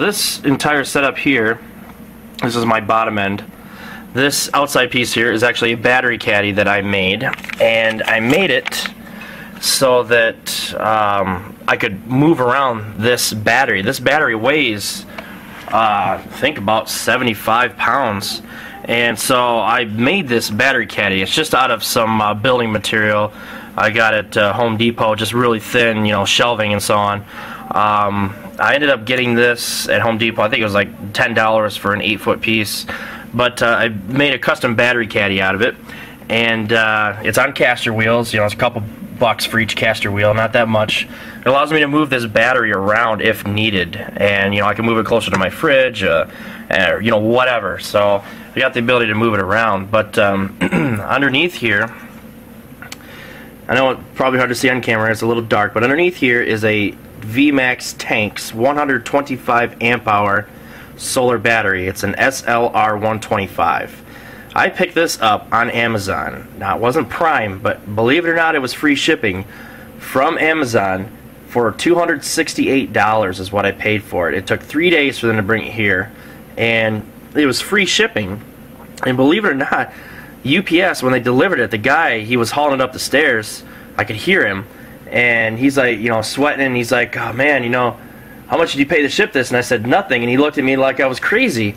this entire setup here, this is my bottom end. This outside piece here is actually a battery caddy that I made, and I made it so that I could move around this battery. This battery weighs, I think, about 75 pounds. And so I made this battery caddy. It's just out of some building material. I got it at Home Depot, just really thin, you know, shelving and so on. I ended up getting this at Home Depot. I think it was like $10 for an 8-foot piece. But I made a custom battery caddy out of it. And it's on caster wheels. You know, it's a couple bucks for each caster wheel, not that much. It allows me to move this battery around if needed. And, you know, I can move it closer to my fridge, you know, whatever. So I got the ability to move it around. But underneath here, I know it's probably hard to see on camera, it's a little dark, but underneath here is a VMAX Tanks 125 amp hour solar battery. It's an SLR 125. I picked this up on Amazon. Now, it wasn't Prime, but believe it or not, it was free shipping from Amazon for $268 is what I paid for it. It took 3 days for them to bring it here, and it was free shipping. And believe it or not, UPS, when they delivered it, the guy, he was hauling it up the stairs. I could hear him, and he's like, you know, sweating, and he's like, oh man, you know, how much did you pay to ship this? And I said, nothing. And he looked at me like I was crazy.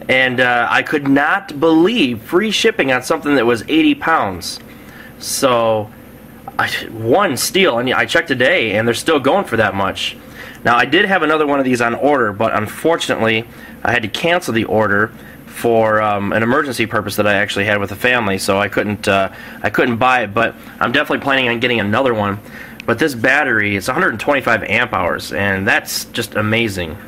And I could not believe free shipping on something that was 80 pounds. So, one steal. And I checked today, and they're still going for that much. Now, I did have another one of these on order, but unfortunately, I had to cancel the order for an emergency purpose that I actually had with a family. So I couldn't buy it. But I'm definitely planning on getting another one. But this battery, it's 125 amp hours, and that's just amazing.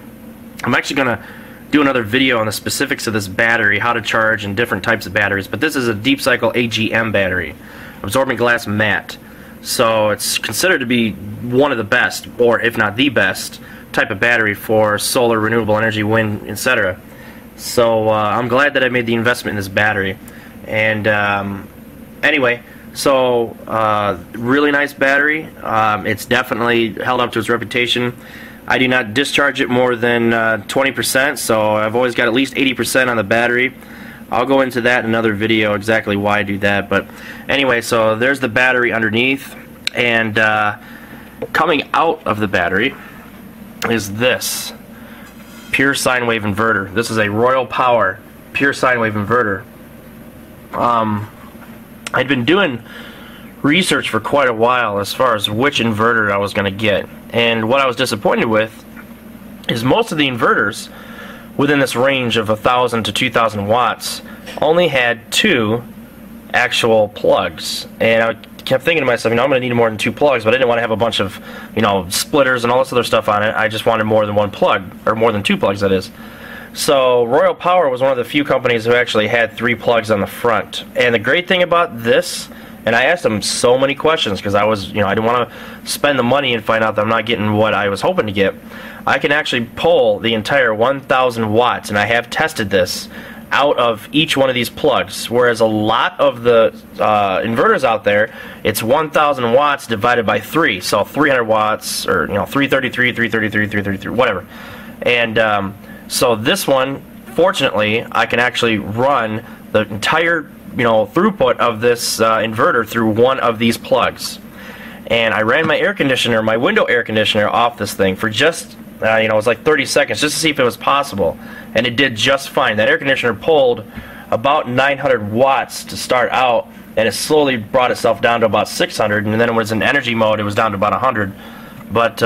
I'm actually going to do another video on the specifics of this battery, how to charge, and different types of batteries. But this is a deep cycle AGM battery, absorbent glass matte. So it's considered to be one of the best, or if not the best, type of battery for solar, renewable energy, wind, etc. So I'm glad that I made the investment in this battery. And anyway, so really nice battery. It's definitely held up to its reputation. I do not discharge it more than 20%, so I've always got at least 80% on the battery. I'll go into that in another video, exactly why I do that. But anyway, so there's the battery underneath, and coming out of the battery is this pure sine wave inverter. This is a Royal Power pure sine wave inverter. I'd been doing research for quite a while as far as which inverter I was going to get, and what I was disappointed with is most of the inverters within this range of 1,000 to 2,000 watts only had 2 actual plugs. And I kept thinking to myself, you know, I'm going to need more than 2 plugs, but I didn't want to have a bunch of, you know, splitters and all this other stuff on it. I just wanted more than 1 plug, or more than 2 plugs, that is. So Royal Power was one of the few companies who actually had 3 plugs on the front. And the great thing about this, and I asked them so many questions because I was, you know, I didn't want to spend the money and find out that I'm not getting what I was hoping to get. I can actually pull the entire 1,000 watts, and I have tested this, out of each one of these plugs. Whereas a lot of the inverters out there, it's 1,000 watts divided by 3, so 300 watts, or, you know, 333, 333, 333, whatever. And so this one, fortunately, I can actually run the entire, you know, throughput of this inverter through one of these plugs. And I ran my air conditioner, my window air conditioner, off this thing for just, you know, it was like 30 seconds just to see if it was possible. And it did just fine. That air conditioner pulled about 900 watts to start out, and it slowly brought itself down to about 600, and then when it was in energy mode, it was down to about 100. But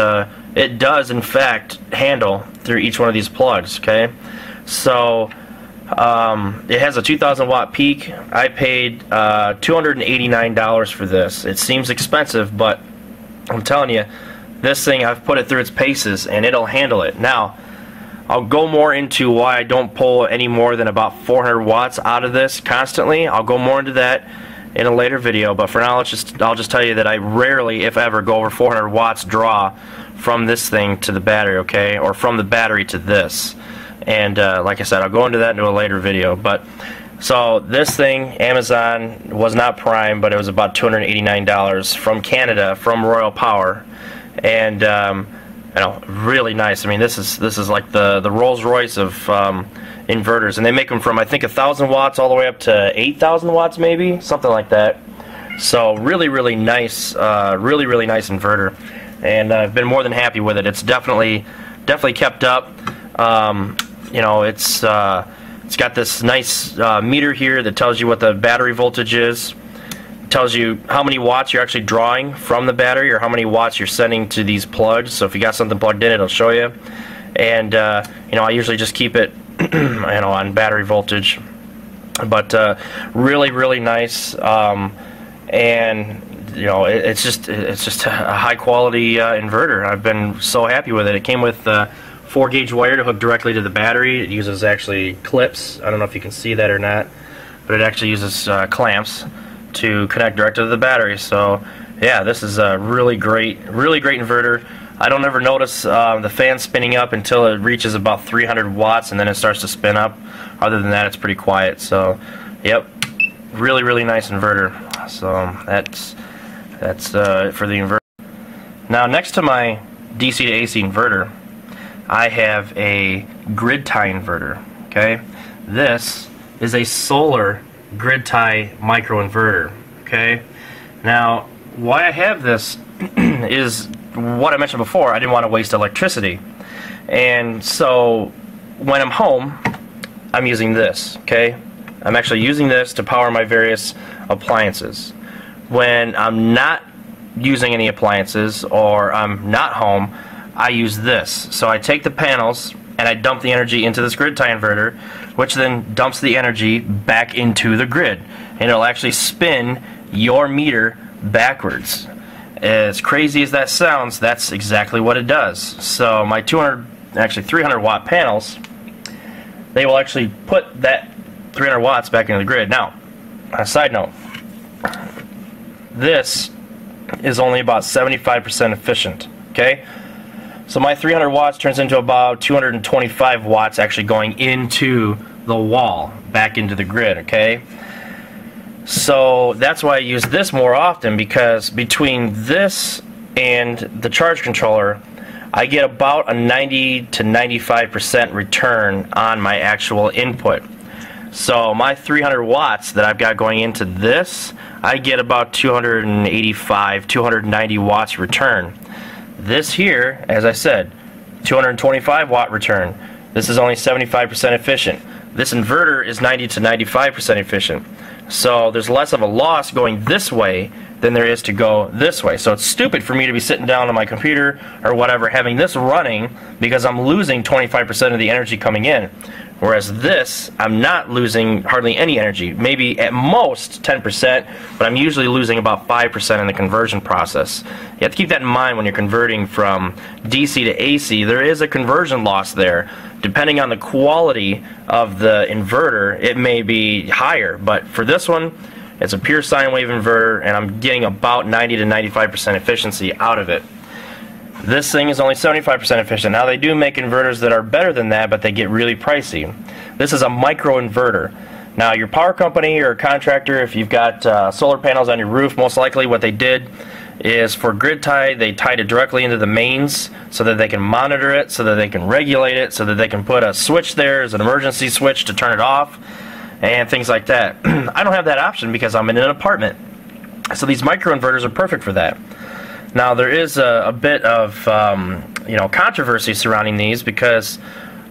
it does, in fact, handle through each one of these plugs, okay? So it has a 2,000 watt peak. I paid $289 for this. It seems expensive, but I'm telling you, this thing, I've put it through its paces, and it'll handle it. Now, I'll go more into why I don't pull any more than about 400 watts out of this constantly. I'll go more into that in a later video, but for now, I'll just tell you that I rarely, if ever, go over 400 watts draw from this thing to the battery, okay, or from the battery to this. And like I said, I'll go into that into a later video. But so this thing, Amazon, was not Prime, but it was about $289 from Canada, from Royal Power. And really nice. I mean, this is like the Rolls Royce of inverters, and they make them from, I think, 1,000 watts all the way up to 8,000 watts, maybe something like that. So really nice, really nice inverter, and I've been more than happy with it. It's definitely kept up. It's got this nice meter here that tells you what the battery voltage is. Tells you how many watts you're actually drawing from the battery, or how many watts you're sending to these plugs. So if you got something plugged in, it'll show you. And I usually just keep it on battery voltage. But really nice. And it's just a high quality inverter. I've been so happy with it. It came with 4-gauge wire to hook directly to the battery. It uses actually clips. I don't know if you can see that or not, but it actually uses clamps to connect directly to the battery. So yeah, this is a really great inverter. I don't ever notice the fan spinning up until it reaches about 300 watts, and then it starts to spin up. Other than that, it's pretty quiet. So yep, really nice inverter. So that's it for the inverter. Now, next to my DC to AC inverter, I have a grid tie inverter. Okay, this is a solar grid tie microinverter. Okay, now why I have this is what I mentioned before. I didn't want to waste electricity, and so when I'm home, I'm using this. Okay, I'm actually using this to power my various appliances. When I'm not using any appliances, or I'm not home, I use this. So I take the panels and I dump the energy into this grid tie inverter, which then dumps the energy back into the grid, and it'll actually spin your meter backwards. As crazy as that sounds, that's exactly what it does. So my 300 watt panels, they will actually put that 300 watts back into the grid. Now, a side note, this is only about 75% efficient. Okay, so my 300 watts turns into about 225 watts actually going into the wall, back into the grid. Okay, so that's why I use this more often, because between this and the charge controller, I get about a 90 to 95% return on my actual input. So my 300 watts that I've got going into this, I get about 285, 290 watts return. This here, as I said, 225 watt return. This is only 75% efficient. This inverter is 90 to 95% efficient. So there's less of a loss going this way than there is to go this way. So it's stupid for me to be sitting down on my computer or whatever having this running, because I'm losing 25% of the energy coming in. Whereas this, I'm not losing hardly any energy, maybe at most 10%, but I'm usually losing about 5% in the conversion process. You have to keep that in mind when you're converting from DC to AC. There is a conversion loss there. Depending on the quality of the inverter, it may be higher, but for this one, it's a pure sine wave inverter, and I'm getting about 90 to 95% efficiency out of it. This thing is only 75% efficient. Now, they do make inverters that are better than that, but they get really pricey. This is a micro inverter. Now, your power company or contractor, if you've got solar panels on your roof, most likely what they did is for grid tie, they tied it directly into the mains so that they can monitor it, so that they can regulate it, so that they can put a switch there as an emergency switch to turn it off, and things like that. I don't have that option because I'm in an apartment. So these microinverters are perfect for that. Now, there is a bit of controversy surrounding these, because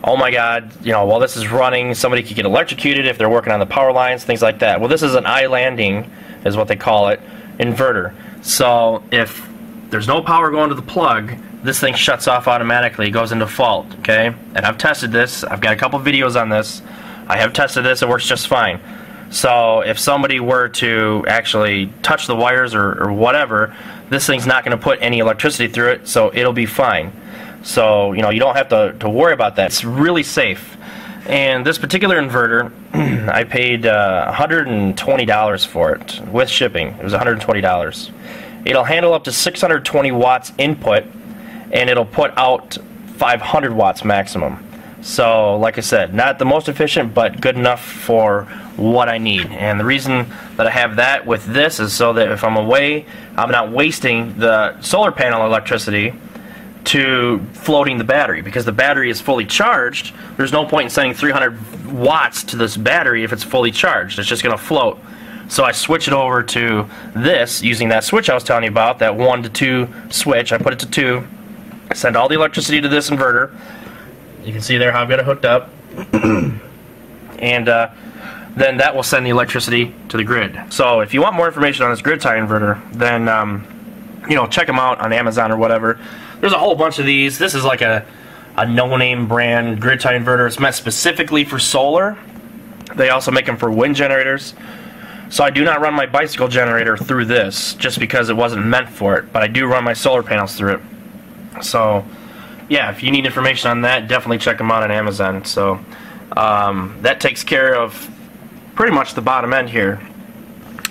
oh my God, while this is running, somebody could get electrocuted if they're working on the power lines, things like that. Well, this is an I-landing, is what they call it, inverter. So if there's no power going to the plug, this thing shuts off automatically, it goes into fault. Okay, and I've tested this. I've got a couple videos on this. I have tested this. It works just fine. So if somebody were to actually touch the wires or whatever, this thing's not going to put any electricity through it, so it'll be fine. So you don't have to worry about that. It's really safe. And this particular inverter, I paid $120 for it with shipping. It was $120. It'll handle up to 620 watts input, and it'll put out 500 watts maximum. So, like I said, not the most efficient, but good enough for what I need. And the reason that I have that with this is so that if I'm away, I'm not wasting the solar panel electricity to floating the battery, because the battery is fully charged. There's no point in sending 300 watts to this battery if it's fully charged. It's just going to float. So I switch it over to this using that switch I was telling you about, that 1 to 2 switch. I put it to 2, send all the electricity to this inverter. You can see there how I've got it hooked up. And then that will send the electricity to the grid. So if you want more information on this grid tie inverter, then you know, check them out on Amazon or whatever. There's a whole bunch of these. This is like a no-name brand grid tie inverter. It's meant specifically for solar. They also make them for wind generators. So I do not run my bicycle generator through this just because it wasn't meant for it, but I do run my solar panels through it. So yeah, if you need information on that, definitely check them out on Amazon. So that takes care of pretty much the bottom end here.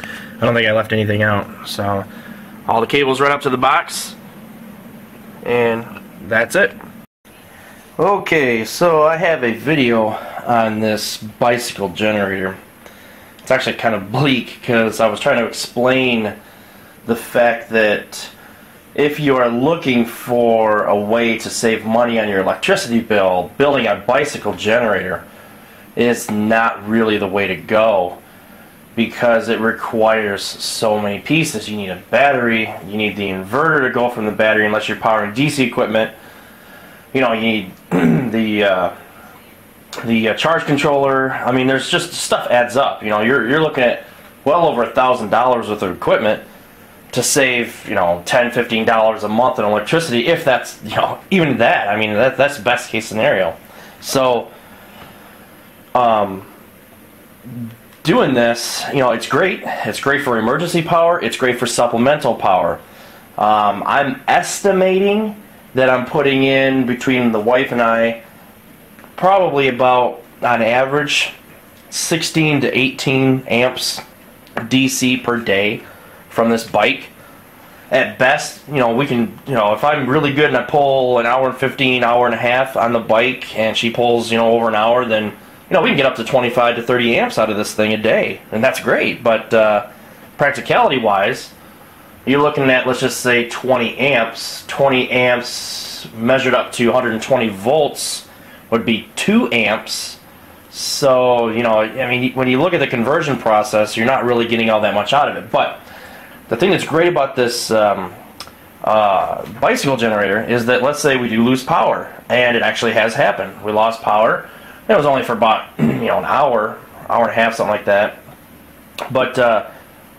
I don't think I left anything out. So all the cables right up to the box, and that's it. Okay, so I have a video on this bicycle generator. It's actually kind of bleak because I was trying to explain the fact that if you are looking for a way to save money on your electricity bill, building a bicycle generator is not really the way to go, because it requires so many pieces. You need a battery, you need the inverter to go from the battery unless you're powering DC equipment. You know, you need the charge controller. I mean, there's just stuff adds up. You know, you're looking at well over $1,000 worth of equipment to save, you know, $10, $15 a month in electricity, if that's, you know, even that. I mean, that's best case scenario. So doing this, you know, it's great. It's great for emergency power. It's great for supplemental power. I'm estimating that I'm putting in, between the wife and I, probably about, on average, 16 to 18 amps DC per day from this bike. At best, you know, we can, you know, if I'm really good and I pull an hour and 15, hour and a half on the bike, and she pulls, you know, over an hour, then, you know, we can get up to 25 to 30 amps out of this thing a day, and that's great. But practicality-wise, you're looking at, let's just say, 20 amps. 20 amps measured up to 120 volts would be 2 amps. So, you know, I mean, when you look at the conversion process, you're not really getting all that much out of it. But the thing that's great about this bicycle generator is that, let's say we do lose power, and it actually has happened. We lost power. It was only for about, you know, an hour and a half, something like that. But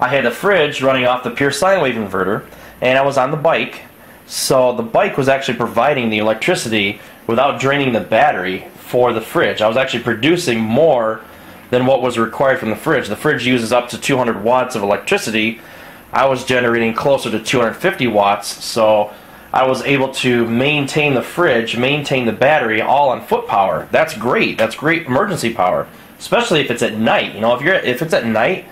I had the fridge running off the pure sine wave inverter, and I was on the bike. So the bike was actually providing the electricity without draining the battery for the fridge. I was actually producing more than what was required from the fridge. The fridge uses up to 200 watts of electricity. I was generating closer to 250 watts, so I was able to maintain the fridge, maintain the battery, all on foot power. That's great. That's great emergency power, especially if it's at night. You know, if it's at night,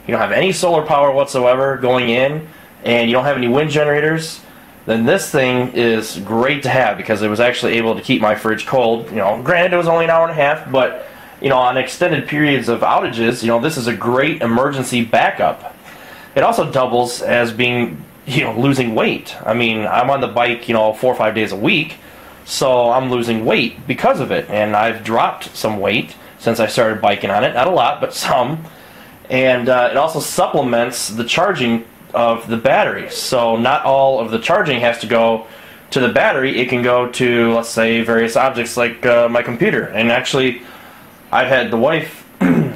you don't have any solar power whatsoever going in, and you don't have any wind generators, then this thing is great to have, because it was actually able to keep my fridge cold. You know, granted, it was only an hour and a half, but, you know, on extended periods of outages, you know, this is a great emergency backup. It also doubles as being, you know, losing weight. I mean, I'm on the bike, you know, 4 or 5 days a week, so I'm losing weight because of it, and I've dropped some weight since I started biking on it. Not a lot, but some. And it also supplements the charging of the battery. So not all of the charging has to go to the battery. It can go to, let's say, various objects like my computer. And actually, I've had the wife,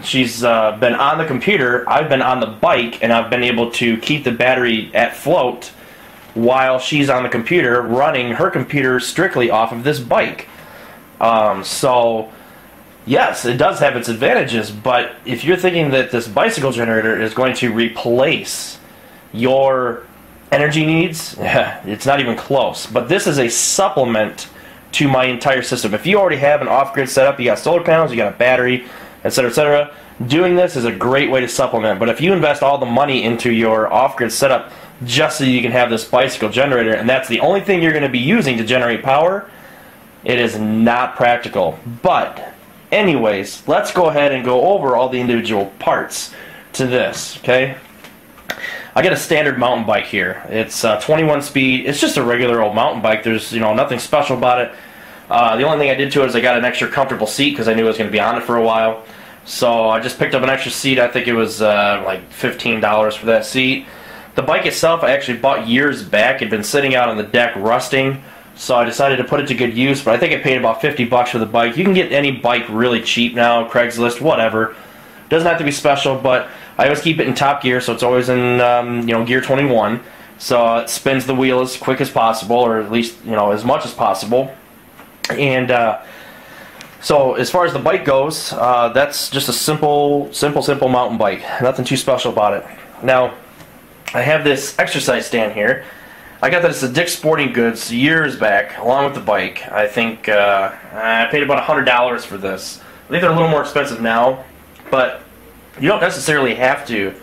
she's been on the computer, I've been on the bike, and I've been able to keep the battery at float while she's on the computer, running her computer strictly off of this bike. So yes, it does have its advantages, but if you're thinking that this bicycle generator is going to replace your energy needs, it's not even close. But this is a supplement to my entire system. If you already have an off-grid setup, you got solar panels, you got a battery, etc., etc., doing this is a great way to supplement. But if you invest all the money into your off-grid setup just so you can have this bicycle generator, and that's the only thing you're going to be using to generate power, it is not practical. But anyways, let's go ahead and go over all the individual parts to this, okay? I got a standard mountain bike here. It's 21 speed. It's just a regular old mountain bike. There's nothing special about it. The only thing I did to it is I got an extra comfortable seat because I knew I was going to be on it for a while. So I just picked up an extra seat. I think it was like $15 for that seat. The bike itself I actually bought years back. It had been sitting out on the deck rusting. So I decided to put it to good use, but I think I paid about $50 for the bike. You can get any bike really cheap now, Craigslist, whatever. Doesn't have to be special, but I always keep it in top gear, so it's always in gear 21. So it spins the wheel as quick as possible, or at least as much as possible. And so as far as the bike goes, that's just a simple mountain bike. Nothing too special about it. Now I have this exercise stand here. I got this at Dick's Sporting Goods years back, along with the bike. I think I paid about $100 for this. I think they're a little more expensive now, but you don't necessarily have to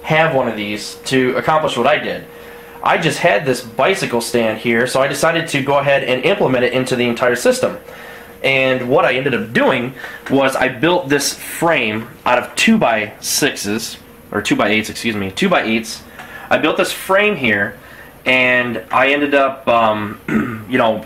have one of these to accomplish what I did. I just had this bicycle stand here, so I decided to go ahead and implement it into the entire system. And what I ended up doing was I built this frame out of 2x6s, or 2x8s, excuse me, 2x8s. I built this frame here, and I ended up,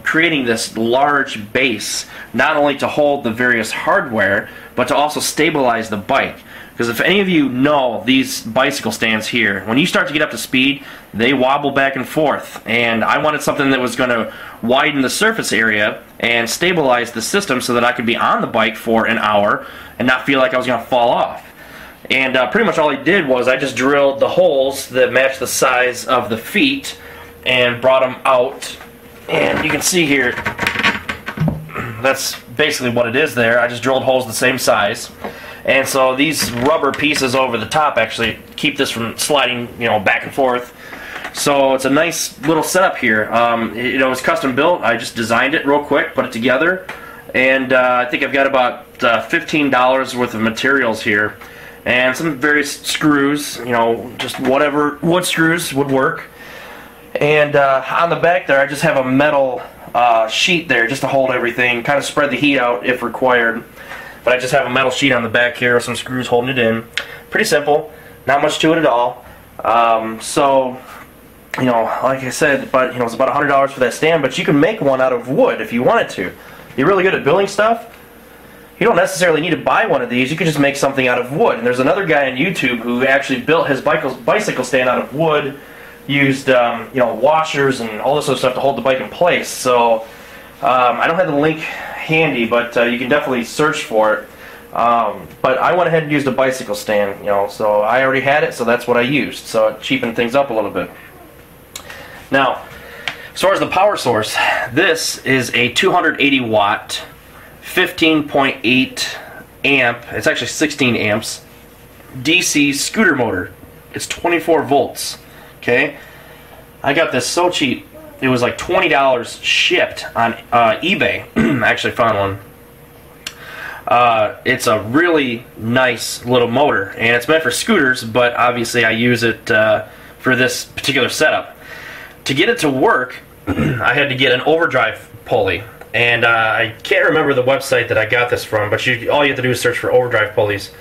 creating this large base, not only to hold the various hardware, but to also stabilize the bike. Because if any of you know these bicycle stands here, when you start to get up to speed, they wobble back and forth. And I wanted something that was going to widen the surface area and stabilize the system so that I could be on the bike for an hour and not feel like I was going to fall off. And pretty much all I did was I just drilled the holes that match the size of the feet and brought them out. And you can see here, that's basically what it is there. I just drilled holes the same size. And so these rubber pieces over the top actually keep this from sliding, back and forth. So it's a nice little setup here. It was custom built. I just designed it real quick, put it together, and I think I've got about $15 worth of materials here, and some various screws. Just whatever wood screws would work. And on the back there, I just have a metal sheet there just to hold everything, kind of spread the heat out if required. But I just have a metal sheet on the back here with some screws holding it in. Pretty simple, not much to it at all. So, like I said, but it's about $100 for that stand. But you can make one out of wood if you wanted to. You're really good at building stuff. You don't necessarily need to buy one of these. You can just make something out of wood. And there's another guy on YouTube who actually built his bicycle stand out of wood. Used washers and all this other stuff to hold the bike in place. So I don't have the link handy, but you can definitely search for it. But I went ahead and used a bicycle stand, so I already had it, so that's what I used. So it cheapened things up a little bit. Now, as far as the power source, this is a 280 watt, 15.8 amp, it's actually 16 amps, DC scooter motor. It's 24 volts. Okay, I got this so cheap. It was like $20 shipped on eBay. I actually found one. It's a really nice little motor, and it's meant for scooters, but obviously I use it for this particular setup. To get it to work, I had to get an overdrive pulley, and I can't remember the website that I got this from, but all you have to do is search for overdrive pulleys.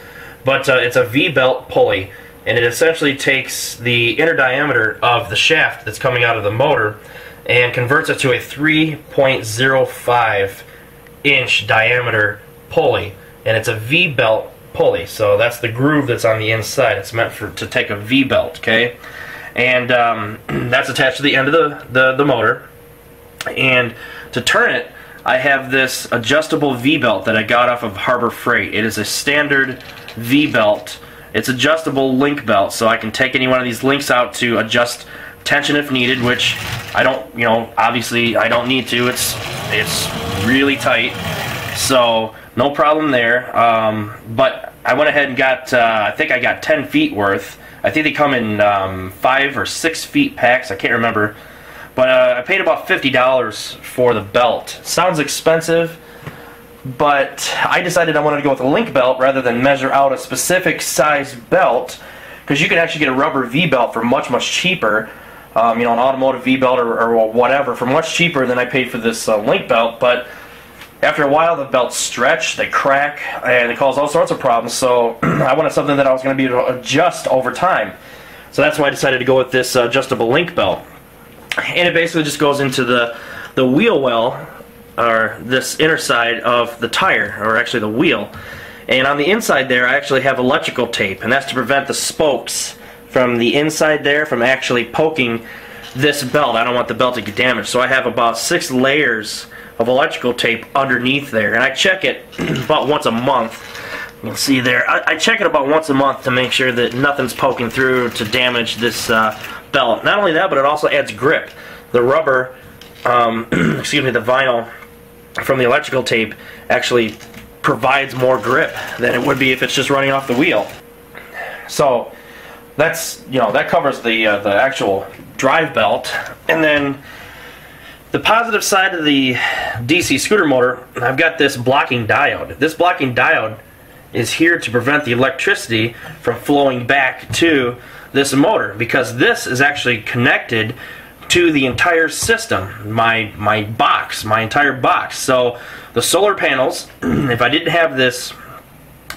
But it's a V-belt pulley. And it essentially takes the inner diameter of the shaft that's coming out of the motor and converts it to a 3.05 inch diameter pulley. And it's a V-belt pulley, so that's the groove that's on the inside. It's meant to take a V-belt, okay? And that's attached to the end of the motor. And to turn it, I have this adjustable V-belt that I got off of Harbor Freight. It is a standard V-belt. It's adjustable link belt, so I can take any one of these links out to adjust tension if needed, which I don't, obviously I don't need to. It's really tight, so no problem there. But I went ahead and got, I think I got 10 feet worth. I think they come in 5 or 6 feet packs, I can't remember. But I paid about $50 for the belt. Sounds expensive, but I decided I wanted to go with a link belt rather than measure out a specific size belt, because you can actually get a rubber V-belt for much cheaper, an automotive V-belt or whatever, for much cheaper than I paid for this link belt. But after a while, the belts stretch, they crack, and they cause all sorts of problems. So I wanted something that I was going to be able to adjust over time. So that's why I decided to go with this adjustable link belt. And it basically just goes into the wheel well, or this inner side of the tire, or actually the wheel. And on the inside there I actually have electrical tape, and that's to prevent the spokes from the inside there from actually poking this belt. I don't want the belt to get damaged, so I have about 6 layers of electrical tape underneath there, and I check it about once a month. You can see there, I check it about once a month to make sure that nothing's poking through to damage this belt. Not only that, but it also adds grip. The rubber, excuse me, the vinyl from the electrical tape actually provides more grip than it would be if it's just running off the wheel. So that's, you know, that covers the actual drive belt. And then the positive side of the DC scooter motor, I've got this blocking diode. This blocking diode is here to prevent the electricity from flowing back to this motor, because this is actually connected to the entire system, my box, my entire box. So the solar panels, if I didn't have this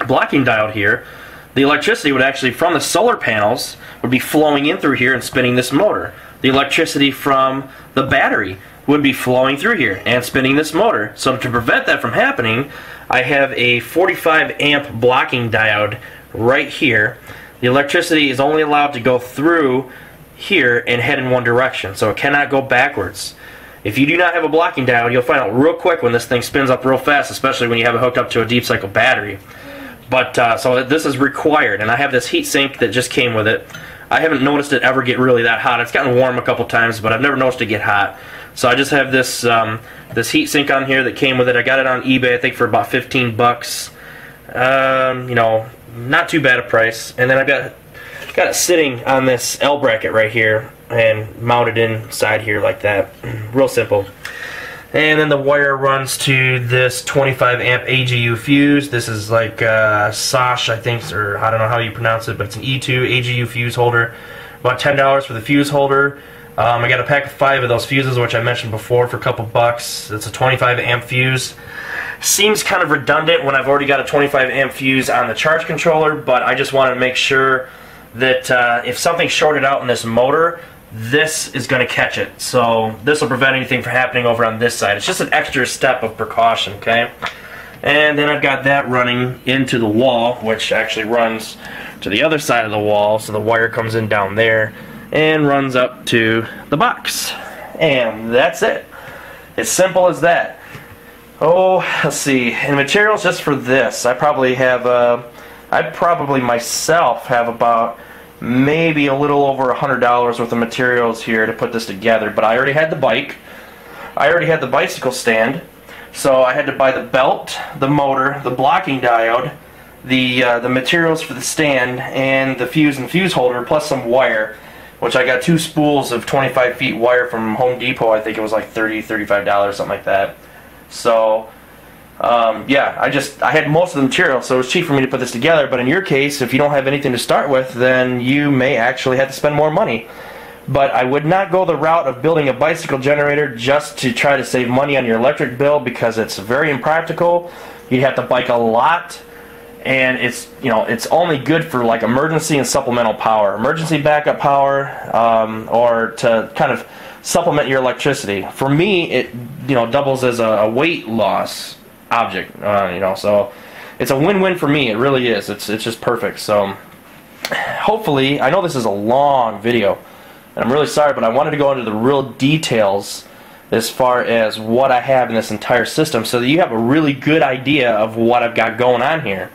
blocking diode here, the electricity would actually, from the solar panels, would be flowing in through here and spinning this motor. The electricity from the battery would be flowing through here and spinning this motor. So to prevent that from happening, I have a 45 amp blocking diode right here. The electricity is only allowed to go through here and head in one direction, so it cannot go backwards. If you do not have a blocking diode, you'll find out real quick when this thing spins up real fast, especially when you have it hooked up to a deep cycle battery. But so this is required, and I have this heat sink that just came with it. I haven't noticed it ever get really that hot. It's gotten warm a couple times, but I've never noticed it get hot. So I just have this this heat sink on here that came with it. I got it on eBay, I think, for about 15 bucks. You know, not too bad a price. And then I've got it sitting on this L bracket right here and mounted inside here like that. Real simple. And then the wire runs to this 25 amp AGU fuse. This is like SOSH, I think, or I don't know how you pronounce it, but it's an E2 AGU fuse holder. About $10 for the fuse holder. I got a pack of 5 of those fuses, which I mentioned before, for a couple bucks. It's a 25 amp fuse. Seems kind of redundant when I've already got a 25 amp fuse on the charge controller, but I just wanted to make sure that if something shorted out in this motor, this is going to catch it. So this will prevent anything from happening over on this side. It's just an extra step of precaution, okay? And then I've got that running into the wall, which actually runs to the other side of the wall, so the wire comes in down there and runs up to the box. And that's it. It's simple as that. Oh, let's see. And materials just for this, I probably myself have about maybe a little over $100 worth of materials here to put this together. But I already had the bike. I already had the bicycle stand. So I had to buy the belt, the motor, the blocking diode, the materials for the stand, and the fuse and fuse holder, plus some wire, which I got 2 spools of 25 feet wire from Home Depot. I think it was like $30, $35, something like that. So yeah, I had most of the material, so it was cheap for me to put this together. But in your case, if you don't have anything to start with, then you may actually have to spend more money. But I would not go the route of building a bicycle generator just to try to save money on your electric bill, because it's very impractical. You'd have to bike a lot, and it's, you know, it's only good for like emergency and supplemental power, emergency backup power, or to kind of supplement your electricity. For me, it, you know, doubles as a weight loss object, you know, so it's a win-win for me. It really is. It's just perfect. So hopefully, I know this is a long video, and I'm really sorry, but I wanted to go into the real details as far as what I have in this entire system, so that you have a really good idea of what I've got going on here.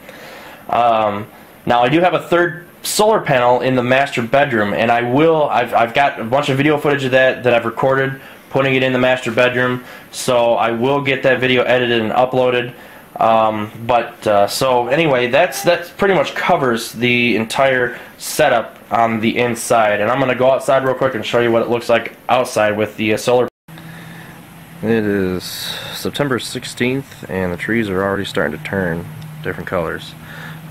Now I do have a third solar panel in the master bedroom, and I've got a bunch of video footage of that I've recorded, putting it in the master bedroom, so I will get that video edited and uploaded. So anyway, that's pretty much covers the entire setup on the inside, and I'm gonna go outside real quick and show you what it looks like outside with the solar. It is September 16th, and the trees are already starting to turn different colors.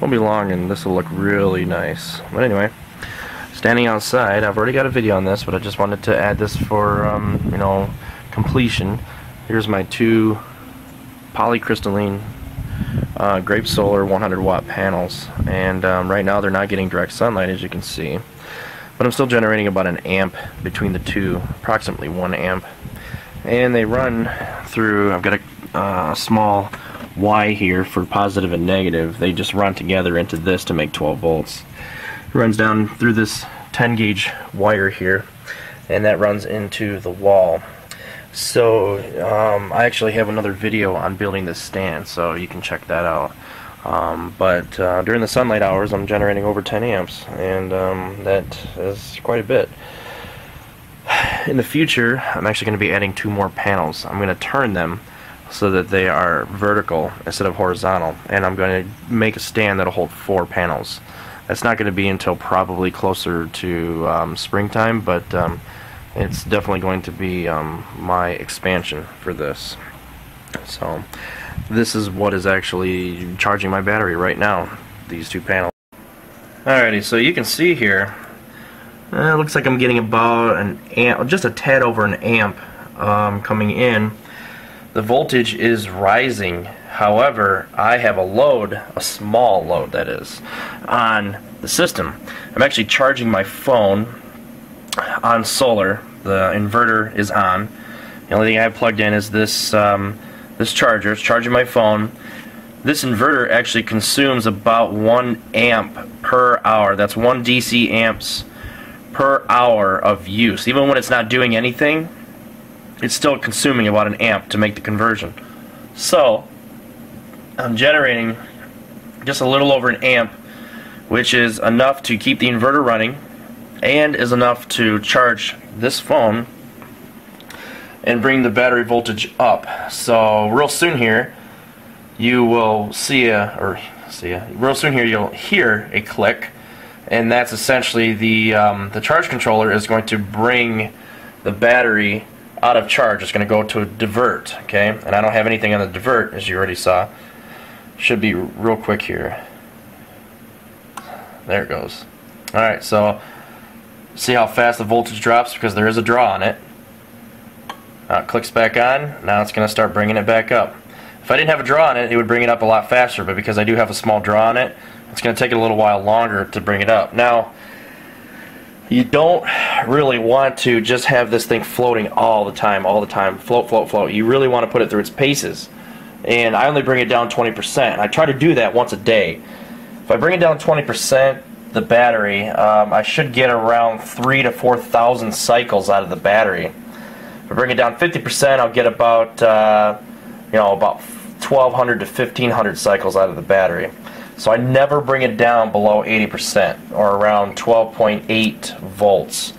Won't be long and this will look really nice. But anyway, standing outside, I've already got a video on this, but I just wanted to add this for you know, completion. Here's my 2 polycrystalline grape solar 100 watt panels, and right now they're not getting direct sunlight, as you can see, but I'm still generating about an amp between the two, approximately 1 amp. And they run through, I've got a small Y here for positive and negative. They just run together into this to make 12 volts. It runs down through this 10 gauge wire here, and that runs into the wall. So I actually have another video on building this stand, so you can check that out. But during the sunlight hours I'm generating over 10 amps, and that is quite a bit. In the future I'm actually going to be adding 2 more panels. I'm going to turn them so that they are vertical instead of horizontal, and I'm going to make a stand that'll hold 4 panels. That's not going to be until probably closer to springtime, but it's definitely going to be my expansion for this. So this is what is actually charging my battery right now, these 2 panels. Alrighty, so you can see here, it looks like I'm getting about an amp, just a tad over an amp coming in. The voltage is rising. However, I have a load, a small load that is, on the system. I'm actually charging my phone on solar. The inverter is on. The only thing I have plugged in is this this charger. It's charging my phone. This inverter actually consumes about 1 amp per hour. That's 1 DC amps per hour of use. Even when it's not doing anything, it's still consuming about an amp to make the conversion. So I'm generating just a little over an amp, which is enough to keep the inverter running and is enough to charge this phone and bring the battery voltage up. So real soon here you will real soon here you'll hear a click, and that's essentially the charge controller is going to bring the battery out of charge. It's going to go to a divert, okay? And I don't have anything on the divert, as you already saw. Should be real quick here. There it goes. Alright, so see how fast the voltage drops because there is a draw on it. Now it clicks back on. Now it's going to start bringing it back up. If I didn't have a draw on it, it would bring it up a lot faster, but because I do have a small draw on it, it's going to take it a little while longer to bring it up. Now, you don't really want to just have this thing floating all the time, float, float, float. You really want to put it through its paces. And I only bring it down 20%. I try to do that once a day. If I bring it down 20%, the battery, I should get around 3,000 to 4,000 cycles out of the battery. If I bring it down 50%, I'll get about, about 1,200 to 1,500 cycles out of the battery. So I never bring it down below 80%, or around 12.8 volts.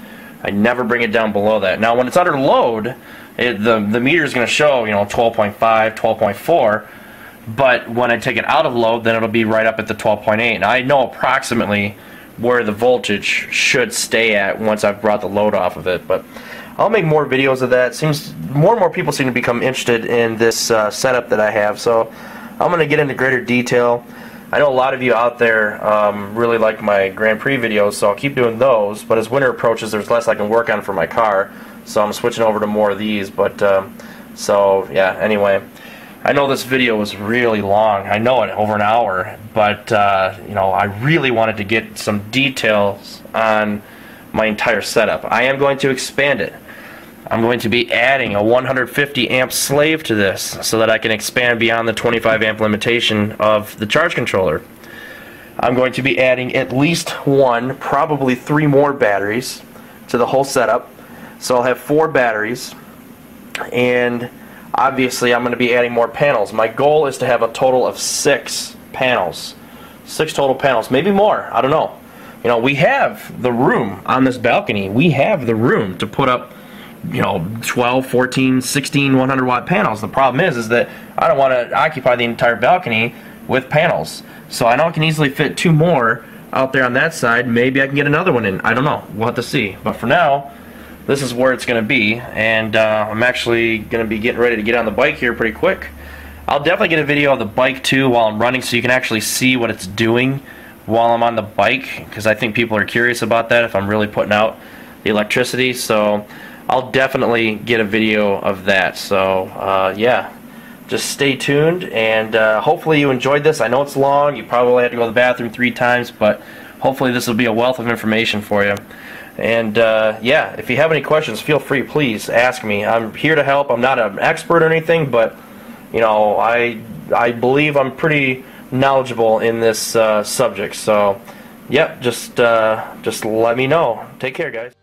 I never bring it down below that. Now when it's under load, the meter is going to show 12.5, 12.4, but when I take it out of load, then it'll be right up at the 12.8. And I know approximately where the voltage should stay at once I've brought the load off of it. But I'll make more videos of that. Seems more and more people seem to become interested in this setup that I have, so I'm going to get into greater detail. I know a lot of you out there really like my Grand Prix videos, so I'll keep doing those, but as winter approaches there's less I can work on for my car, so I'm switching over to more of these. But so yeah, anyway, I know this video was really long, I know it, over an hour, but I really wanted to get some details on my entire setup. I am going to expand it. I'm going to be adding a 150 amp slave to this so that I can expand beyond the 25 amp limitation of the charge controller. I'm going to be adding at least 1, probably 3 more batteries to the whole setup. So I'll have 4 batteries, and obviously I'm going to be adding more panels. My goal is to have a total of 6 panels. 6 total panels, maybe more, I don't know. We have the room on this balcony. We have the room to put up 12, 14, 16 100 watt panels. The problem is that I don't want to occupy the entire balcony with panels. So I know I can easily fit 2 more out there on that side. Maybe I can get another one in. I don't know. We'll have to see. But for now, this is where it's going to be. And I'm actually going to be getting ready to get on the bike here pretty quick. I'll definitely get a video of the bike too while I'm running so you can actually see what it's doing while I'm on the bike, because I think people are curious about that if I'm really putting out the electricity. So I'll definitely get a video of that. So yeah, just stay tuned, and hopefully you enjoyed this. I know it's long, you probably had to go to the bathroom 3 times, but hopefully this will be a wealth of information for you. And yeah, if you have any questions, feel free, please ask me. I'm here to help. I'm not an expert or anything, but you know, I believe I'm pretty knowledgeable in this subject. So, yep, just let me know. Take care, guys.